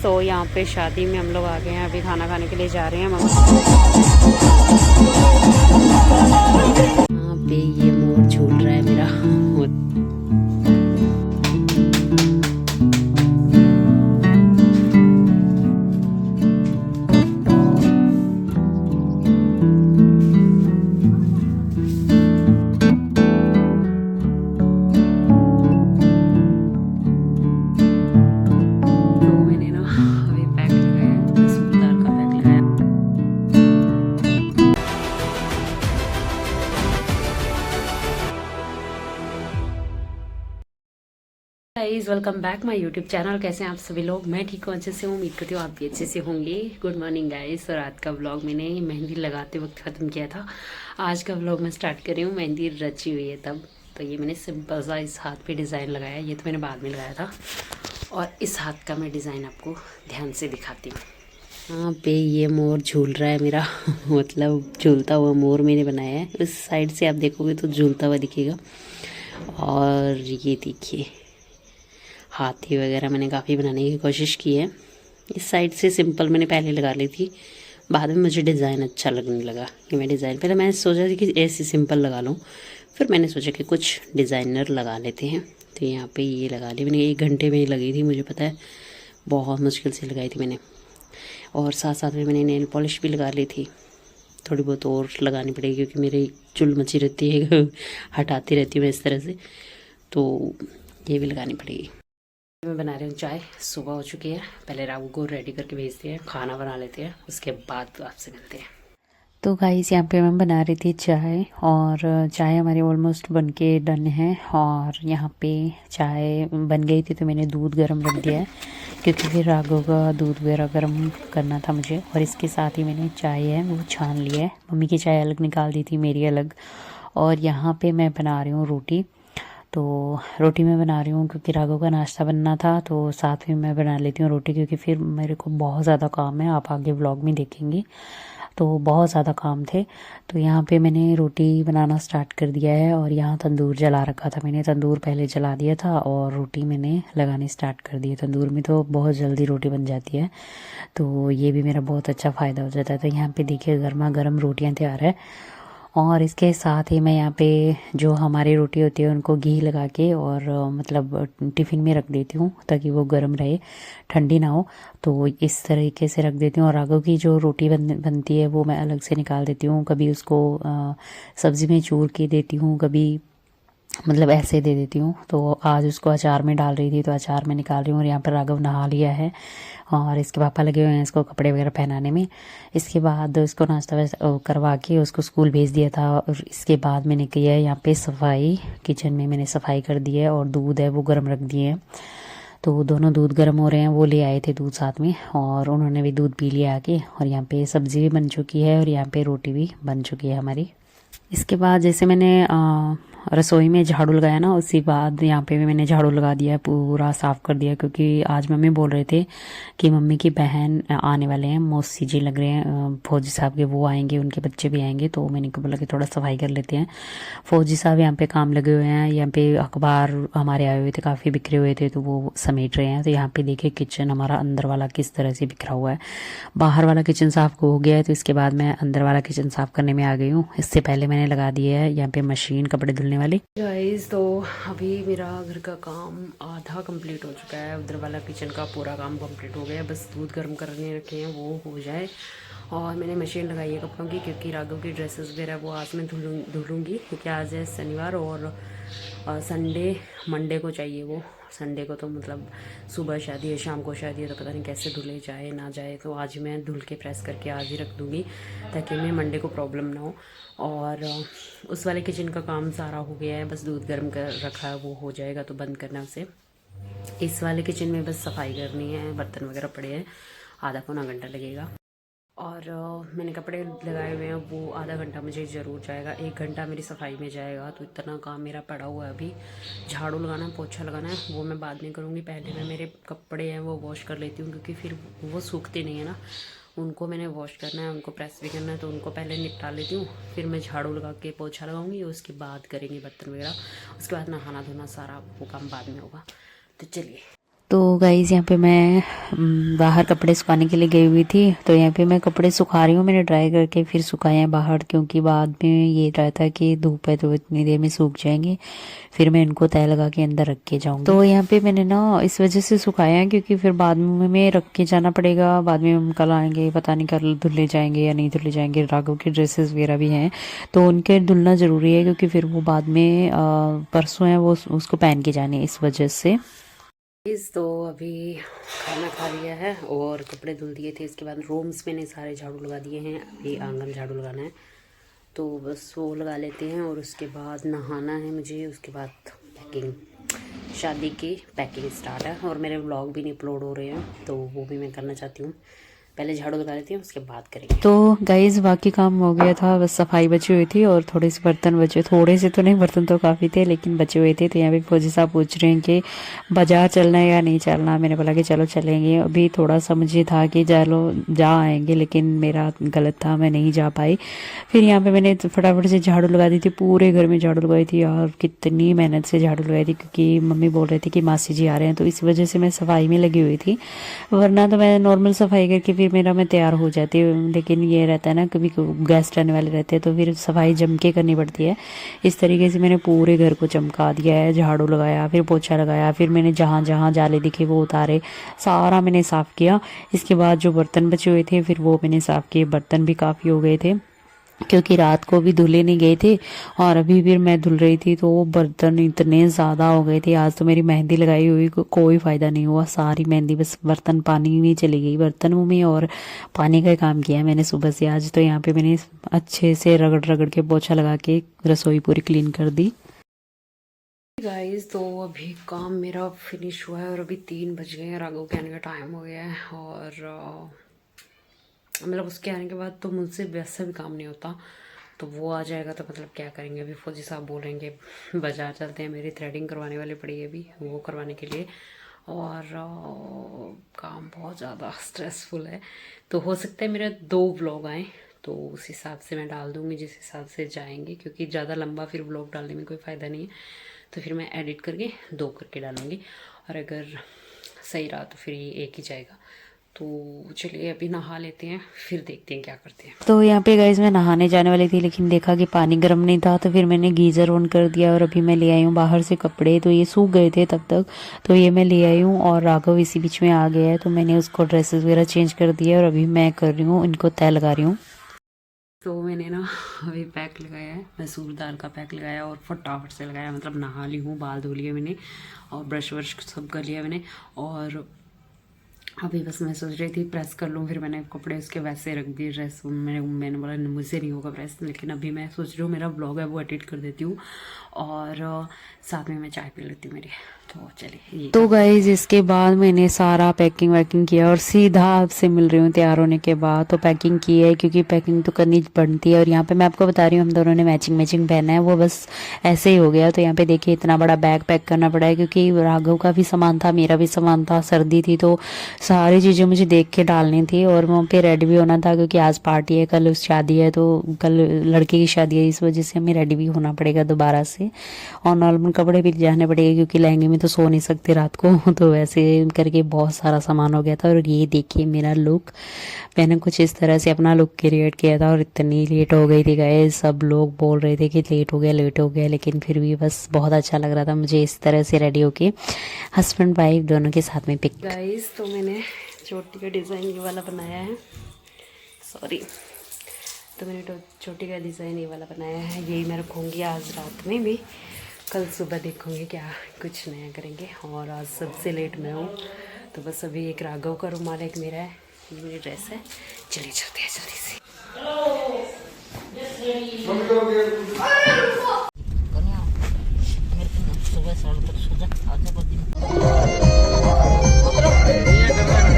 तो यहाँ पे शादी में हम लोग आ गए हैं, अभी खाना खाने के लिए जा रहे हैं। यहाँ पे ये मोर झूल रहा है मेरा। Guys welcome back my YouTube channel. कैसे हैं आप सभी लोग? मैं ठीक हूँ, अच्छे से हूँ। उम्मीद करती हूँ आप भी अच्छे से होंगे। Good morning guys. और रात का व्लॉग मैंने मेहंदी लगाते वक्त ख़त्म किया था। आज का व्लॉग मैं स्टार्ट कर रही हूँ। मेहंदी रची हुई है तब। तो ये मैंने सिंपल सा इस हाथ पे डिज़ाइन लगाया। ये तो मैंने बाद में लगाया था। और इस हाथ का मैं डिज़ाइन आपको ध्यान से दिखाती हूँ। यहाँ पे ये मोर झूल रहा है मेरा मतलब झूलता हुआ मोर मैंने बनाया है। उस साइड से आप देखोगे तो झूलता हुआ दिखेगा। और ये देखिए हाथी वगैरह मैंने काफ़ी बनाने की कोशिश की है। इस साइड से सिंपल मैंने पहले लगा ली थी, बाद में मुझे डिज़ाइन अच्छा लगने लगा कि मैं डिज़ाइन पहले मैंने सोचा था कि ऐसे सिंपल लगा लूँ, फिर मैंने सोचा कि कुछ डिज़ाइनर लगा लेते हैं। तो यहाँ पे ये लगा ली मैंने। 1 घंटे में ही लगी थी, मुझे पता है, बहुत मुश्किल से लगाई थी मैंने। और साथ साथ में मैंने नेल पॉलिश भी लगा ली थी। थोड़ी बहुत और लगानी पड़ेगी क्योंकि मेरी चुल मची रहती है हटाती रहती हूँ मैं इस तरह से, तो ये भी लगानी पड़ेगी। मैं बना रही हूँ चाय। सुबह हो चुकी है। पहले राघु को रेडी करके भेजते हैं, खाना बना लेते हैं, उसके बाद आपसे मिलते हैं। तो गाइस यहाँ पे मैं बना रही थी चाय, और चाय हमारी ऑलमोस्ट बन के डन है। और यहाँ पे चाय बन गई थी तो मैंने दूध गर्म रख दिया है क्योंकि फिर राघु का दूध वगैरह गर्म करना था मुझे। और इसके साथ ही मैंने चाय है वो छान लिया है। मम्मी की चाय अलग निकाल दी थी, मेरी अलग। और यहाँ पे मैं बना रही हूँ रोटी। तो रोटी मैं बना रही हूँ क्योंकि राघव का नाश्ता बनना था, तो साथ में मैं बना लेती हूँ रोटी क्योंकि फिर मेरे को बहुत ज़्यादा काम है। आप आगे व्लॉग में देखेंगे तो बहुत ज़्यादा काम थे। तो यहाँ पे मैंने रोटी बनाना स्टार्ट कर दिया है। और यहाँ तंदूर जला रखा था मैंने। तंदूर पहले जला दिया था और रोटी मैंने लगानी स्टार्ट कर दी है। तंदूर में तो बहुत जल्दी रोटी बन जाती है, तो ये भी मेरा बहुत अच्छा फ़ायदा हो जाता है। तो यहाँ पे देखिए गर्मा गर्म रोटियाँ तैयार है। और इसके साथ ही मैं यहाँ पे जो हमारी रोटी होती है उनको घी लगा के और मतलब टिफ़िन में रख देती हूँ ताकि वो गर्म रहे, ठंडी ना हो। तो इस तरीके से रख देती हूँ। और राघव की जो रोटी बनती है वो मैं अलग से निकाल देती हूँ। कभी उसको सब्ज़ी में चूर के देती हूँ, कभी मतलब ऐसे दे देती हूँ। तो आज उसको अचार में डाल रही थी तो अचार में निकाल रही हूँ। और यहाँ पर राघव नहा लिया है और इसके पापा लगे हुए हैं इसको कपड़े वगैरह पहनाने में। इसके बाद उसको नाश्ता वास्ता करवा के उसको स्कूल भेज दिया था। और इसके बाद मैंने किया है यहाँ पे सफाई। किचन में मैंने सफाई कर दी है और दूध है वो गर्म रख दिए हैं। तो दोनों दूध गर्म हो रहे हैं, वो ले आए थे दूध साथ में और उन्होंने भी दूध पी लिया आके। और यहाँ पे सब्ज़ी भी बन चुकी है और यहाँ पे रोटी भी बन चुकी है हमारी। इसके बाद जैसे मैंने रसोई में झाड़ू लगाया ना, उसी बाद यहाँ पे भी मैंने झाड़ू लगा दिया है, पूरा साफ़ कर दिया। क्योंकि आज मम्मी बोल रहे थे कि मम्मी की बहन आने वाले हैं, मौसी जी लग रहे हैं फौजी साहब के, वो आएंगे, उनके बच्चे भी आएंगे। तो मैंने को बोला कि थोड़ा सफाई कर लेते हैं। फौजी साहब यहाँ पे काम लगे हुए हैं। यहाँ पे अखबार हमारे आए हुए थे, काफ़ी बिखरे हुए थे, तो वो समेट रहे हैं। तो यहाँ पे देखिए किचन हमारा अंदर वाला किस तरह से बिखरा हुआ है। बाहर वाला किचन साफ़ हो गया है, तो इसके बाद मैं अंदर वाला किचन साफ़ करने में आ गई हूँ। इससे पहले मैंने लगा दिया है यहाँ पे मशीन कपड़े धुलने वाली। गाइस तो अभी मेरा घर का काम आधा कंप्लीट हो चुका है। उधर वाला किचन का पूरा काम कंप्लीट हो गया है, बस दूध गर्म करने रखे हैं वो हो जाए। और मैंने मशीन लगाई है कपड़ों की क्योंकि राघव की ड्रेसेस वगैरह वो आज मैं धुलूँगी क्योंकि आज है शनिवार और संडे मंडे को चाहिए वो। संडे को तो मतलब सुबह शादी है, शाम को शादी है, तो पता नहीं कैसे धुले जाए ना जाए। तो आज मैं धुल के प्रेस करके आज ही रख दूँगी ताकि मैं मंडे को प्रॉब्लम ना हो। और उस वाले किचन का काम सारा हो गया है, बस दूध गर्म कर रखा है, वो हो जाएगा तो बंद करना उसे। इस वाले किचन में बस सफाई करनी है, बर्तन वगैरह पड़े हैं, आधा पौना घंटा लगेगा। और मैंने कपड़े लगाए हुए हैं, वो आधा घंटा मुझे ज़रूर जाएगा, 1 घंटा मेरी सफाई में जाएगा। तो इतना काम मेरा पड़ा हुआ है। अभी झाड़ू लगाना, पोछा लगाना है, वो मैं बाद में करूँगी। पहले मैं मेरे कपड़े हैं वो वॉश कर लेती हूँ क्योंकि फिर वो सूखते नहीं है ना, उनको मैंने वॉश करना है, उनको प्रेस भी करना है, तो उनको पहले निपटा लेती हूँ। फिर मैं झाड़ू लगा के पोछा लगाऊंगी, उसके बाद करेंगे बर्तन वगैरह, उसके बाद नहाना धोना सारा वो काम बाद में होगा। तो चलिए। तो गाइज़ यहाँ पे मैं बाहर कपड़े सुखाने के लिए गई हुई थी। तो यहाँ पे मैं कपड़े सुखा रही हूँ, मैंने ड्राई करके फिर सुखाए हैं बाहर, क्योंकि बाद में ये रहता है कि धूप है तो इतनी देर में सूख जाएंगे, फिर मैं इनको तय लगा के अंदर रख के जाऊँगी। तो यहाँ पे मैंने ना इस वजह से सुखाया है क्योंकि फिर बाद में रख के जाना पड़ेगा, बाद में हम कल आएंगे, पता नहीं कल धुले जाएंगे या नहीं धुले जाएंगे। राघव की ड्रेसेस वगैरह भी हैं तो उनके धुलना ज़रूरी है, क्योंकि फिर वो बाद में परसों है वो उसको पहन के जाने, इस वजह से। तो अभी खाना खा लिया है और कपड़े धुल दिए थे। इसके बाद रूम्स मैंने सारे झाड़ू लगा दिए हैं, अभी आंगन झाड़ू लगाना है तो बस वो लगा लेते हैं। और उसके बाद नहाना है मुझे, उसके बाद पैकिंग, शादी की पैकिंग स्टार्ट है। और मेरे व्लॉग भी नहीं अपलोड हो रहे हैं तो वो भी मैं करना चाहती हूँ। पहले झाड़ू लगा लेती हूँ, उसके बाद करेंगे। तो गाइज बाकी काम हो गया था, बस सफाई बची हुई थी और थोड़े से बर्तन बचे, थोड़े से तो नहीं, बर्तन तो काफ़ी थे लेकिन बचे हुए थे। तो यहाँ पे फौजी साहब पूछ रहे हैं कि बाजार चलना है या नहीं चलना। मैंने बोला कि चलो चलेंगे। अभी थोड़ा सा मुझे था कि चलो जा आएंगे, लेकिन मेरा गलत था, मैं नहीं जा पाई। फिर यहाँ पे मैंने फटाफट से झाड़ू लगा दी थी, पूरे घर में झाड़ू लगाई थी और कितनी मेहनत से झाड़ू लगाई थी, क्योंकि मम्मी बोल रहे थे कि मासी जी आ रहे हैं, तो इस वजह से मैं सफाई में लगी हुई थी। वरना तो मैं नॉर्मल सफाई करके फिर मैं तैयार हो जाती हूँ, लेकिन ये रहता है ना कभी गेस्ट आने वाले रहते हैं तो फिर सफाई जम के करनी पड़ती है। इस तरीके से मैंने पूरे घर को चमका दिया है, झाड़ू लगाया, फिर पोछा लगाया, फिर मैंने जहाँ जहाँ जाले दिखे वो उतारे, सारा मैंने साफ़ किया। इसके बाद जो बर्तन बचे हुए थे फिर वो मैंने साफ़ किए। बर्तन भी काफ़ी हो गए थे क्योंकि रात को भी धुले नहीं गए थे और अभी भी मैं धुल रही थी तो वो बर्तन इतने ज़्यादा हो गए थे। आज तो मेरी मेहंदी लगाई हुई कोई फ़ायदा नहीं हुआ, सारी मेहंदी बस बर्तन पानी में चली गई बर्तनों में, और पानी का काम किया मैंने सुबह से आज। तो यहाँ पे मैंने अच्छे से रगड़ रगड़ के पोछा लगा के रसोई पूरी क्लीन कर दी। गाइस तो अभी काम मेरा फिनिश हुआ है और अभी 3 बज गए हैं, राघव के आने का टाइम हो गया है। और मतलब उसके आने के बाद तो मुझसे वैसा भी काम नहीं होता, तो वो आ जाएगा तो मतलब क्या करेंगे। अभी फौजी साहब बोलेंगे बाजार चलते हैं, मेरी थ्रेडिंग करवाने वाली पड़ी है अभी, वो करवाने के लिए। और काम बहुत ज़्यादा स्ट्रेसफुल है, तो हो सकता है मेरा 2 व्लॉग आए तो उस हिसाब से मैं डाल दूँगी, जिस हिसाब से जाएंगे, क्योंकि ज़्यादा लंबा फिर व्लॉग डालने में कोई फ़ायदा नहीं है। तो फिर मैं एडिट करके 2 करके डालूँगी, और अगर सही रहा तो फिर ये 1 ही जाएगा। तो चलिए अभी नहा लेते हैं, फिर देखते हैं क्या करते हैं। तो यहाँ पे गाइज मैं नहाने जाने वाली थी लेकिन देखा कि पानी गर्म नहीं था, तो फिर मैंने गीज़र ऑन कर दिया और अभी मैं ले आई हूँ बाहर से कपड़े। तो ये सूख गए थे तब तक, तो ये मैं ले आई हूँ और राघव इसी बीच में आ गया है, तो मैंने उसको ड्रेसेस वगैरह चेंज कर दिया और अभी मैं कर रही हूँ, इनको तय लगा रही हूँ। तो मैंने ना अभी पैक लगाया है, मसूर दाल का पैक लगाया और फटाफट से लगाया, मतलब नहा ली हूँ, बाल धो लिए मैंने और ब्रश वर्श सब कर लिया मैंने। और अभी बस मैं सोच रही थी प्रेस कर लूँ, फिर मैंने कपड़े उसके वैसे रख दिए, ड्रेस मैंने बोला मुझसे नहीं होगा प्रेस, लेकिन अभी मैं सोच रही हूँ मेरा ब्लॉग है वो एडिट कर देती हूँ और साथ में मैं चाय पी लेती हूँ मेरी। तो चलिए तो गाइज इसके बाद मैंने सारा पैकिंग वैकिंग किया और सीधा आपसे मिल रही हूँ तैयार होने के बाद। तो पैकिंग की है क्योंकि पैकिंग तो करनी पड़ती है, और यहाँ पे मैं आपको बता रही हूँ हम दोनों ने मैचिंग पहना है, वो बस ऐसे ही हो गया। तो यहाँ पे देखिए इतना बड़ा बैग पैक करना पड़ा है, क्योंकि राघव का भी सामान था, मेरा भी सामान था, सर्दी थी तो सारी चीज़ें मुझे देख के डालनी थी और वहाँ पे रेडी भी होना था, क्योंकि आज पार्टी है, कल शादी है, तो कल लड़के की शादी है, इस वजह से हमें रेडी भी होना पड़ेगा दोबारा से। और नॉर्मल कपड़े भी जाने पड़ेंगे क्योंकि लहंगे में तो सो नहीं सकते रात को। तो वैसे करके बहुत सारा सामान हो गया था। और ये देखिए मेरा लुक, मैंने कुछ इस तरह से अपना लुक क्रिएट किया था और इतनी लेट हो गई थी गाइस, सब लोग बोल रहे थे कि लेट हो गया, लेकिन फिर भी बस बहुत अच्छा लग रहा था मुझे इस तरह से रेडी होके हस्बैंड वाइफ दोनों के साथ में पिक। गाइस तो मैंने चोटी का डिज़ाइन ये वाला बनाया है, तो मैंने चोटी का डिज़ाइन ये वाला बनाया है, यही मैं रखूँगी आज रात में भी, कल सुबह देखूँगी क्या कुछ नया करेंगे। और आज सबसे लेट मैं हूँ, तो बस अभी एक राघव का रुमाल, एक मेरा है, ये मेरी ड्रेस है। चलिए चलते हैं जल्दी से।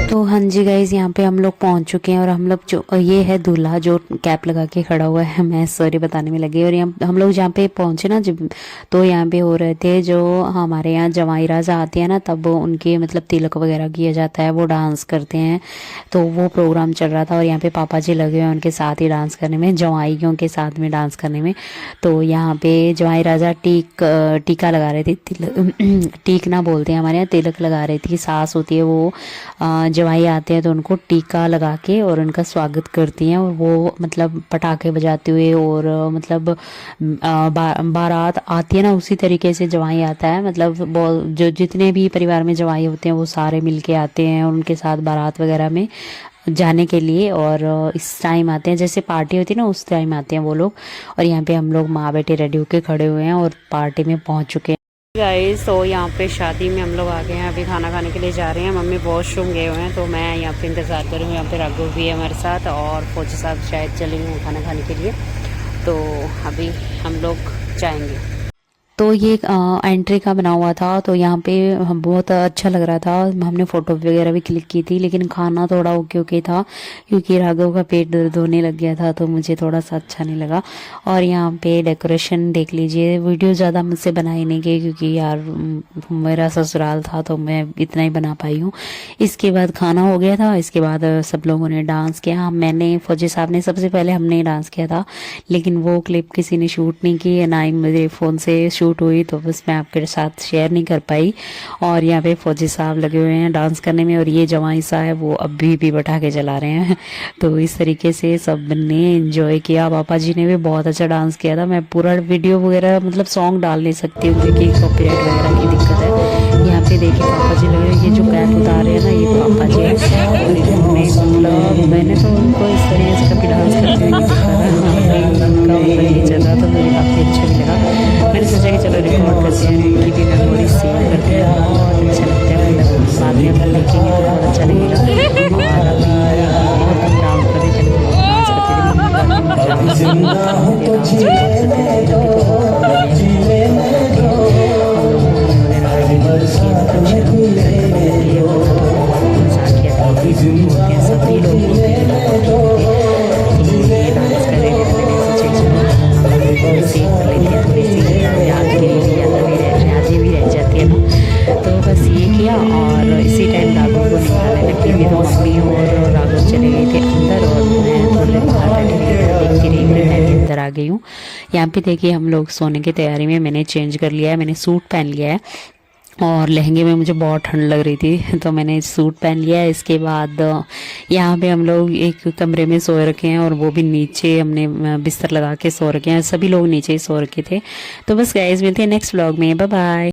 तो हाँ जी गाइज, यहाँ पे हम लोग पहुँच चुके हैं और हम लोग जो ये है दूल्हा जो कैप लगा के खड़ा हुआ है, मैं सॉरी बताने में लगी। और यहाँ हम लोग जहाँ पे पहुँचे ना जब, तो यहाँ पे हो रहे थे जो हमारे यहाँ जवाई राजा आती है ना, तब उनके मतलब तिलक वगैरह किया जाता है, वो डांस करते हैं, तो वो प्रोग्राम चल रहा था। और यहाँ पे पापा जी लगे हुए हैं उनके साथ ही डांस करने में, जवाइयों के साथ में डांस करने में। तो यहाँ पे जवाई राजा टीका लगा रहे थे, टीक ना बोलते हैं हमारे यहाँ, तिलक लगा रही थी। सास होती है वो जवाई आते हैं तो उनको टीका लगा के और उनका स्वागत करती हैं। और वो मतलब पटाखे बजाते हुए और मतलब बारात आती है ना, उसी तरीके से जवाई आता है। मतलब जो जितने भी परिवार में जवाई होते हैं वो सारे मिलके आते हैं और उनके साथ बारात वगैरह में जाने के लिए। और इस टाइम आते हैं, जैसे पार्टी होती है ना उस टाइम आते हैं वो लोग। और यहाँ पे हम लोग माँ बेटे रेडी होके खड़े हुए हैं और पार्टी में पहुँच चुके हैं गाइस। तो यहाँ पे शादी में हम लोग आ गए हैं, अभी खाना खाने के लिए जा रहे हैं। मम्मी वॉशरूम गए हुए हैं तो मैं यहाँ पे इंतज़ार कर रही हूँ। यहाँ पे राघव भी है हमारे साथ और फौजी साहब शायद चले गए खाना खाने के लिए, तो अभी हम लोग जाएंगे। तो ये एंट्री का बना हुआ था, तो यहाँ पे बहुत अच्छा लग रहा था। हमने फ़ोटो वगैरह भी क्लिक की थी, लेकिन खाना थोड़ा ओके ओके था क्योंकि राघव का पेट दर्द होने लग गया था, तो मुझे थोड़ा सा अच्छा नहीं लगा। और यहाँ पे डेकोरेशन देख लीजिए। वीडियो ज़्यादा मुझसे बनाई नहीं गई क्योंकि यार मेरा ससुराल था तो मैं इतना ही बना पाई हूँ। इसके बाद खाना हो गया था, इसके बाद सब लोगों ने डांस किया। मैंने, फौजी साहब ने, सबसे पहले हमने डांस किया था, लेकिन वो क्लिप किसी ने शूट नहीं की, ना ही मेरे फ़ोन से शूट हुई, तो बस मैं आपके साथ शेयर नहीं कर पाई। और यहाँ पे फौजी साहब लगे हुए हैं डांस करने में और ये जवाई साहब वो अभी भी पटाखे जला रहे हैं। तो इस तरीके से सब ने एंजॉय किया। पापा जी ने भी बहुत अच्छा डांस किया था। मैं पूरा वीडियो वगैरह मतलब सॉन्ग डाल नहीं सकती हूँ क्योंकि कॉपीराइट वगैरह की दिक्कत है। यहाँ पे देखिए पापा जी लगे हुए, ये जो कैप उतार रहे हैं ना ये पापा जी हैं। और इन्होंने मतलब मैंने तो उनको इस तरीके से कभी डांस करते हुए नहीं देखा था। उनका ये चल रहा था, मुझे काफ़ी अच्छा भी लगा। मैंने सोचा कि चलो रिकॉर्ड करते हैं, उनकी भी मेमोरी सेव करते हैं, बहुत अच्छा लगता है। मतलब बाद में अगर देखेंगे तो बहुत अच्छा लगेगा। और अभी बहुत हम डांस कर रहे थे, डांस सभी लोग सेव कर लेते हैं, थोड़ी सी याद के लिए भी यादें भी रह जाती है ना। तो बस ये किया और इसी टाइम राघव को निकालने लगी थी, तो मम्मी और राघव चले गए थे अंदर और मैं थोड़े बाहर देखती रही, मेरे टाइम अंदर आ गई हूँ। यहाँ पे देखिए हम लोग सोने की तैयारी में, मैंने चेंज कर लिया है, मैंने सूट पहन लिया है और लहंगे में मुझे बहुत ठंड लग रही थी तो मैंने सूट पहन लिया है। इसके बाद यहाँ पे हम लोग एक कमरे में सो रखे हैं और वो भी नीचे हमने बिस्तर लगा के सो रखे हैं, सभी लोग नीचे ही सो रखे थे। तो बस गाइस मिलते हैं नेक्स्ट व्लॉग में, बाय बाय।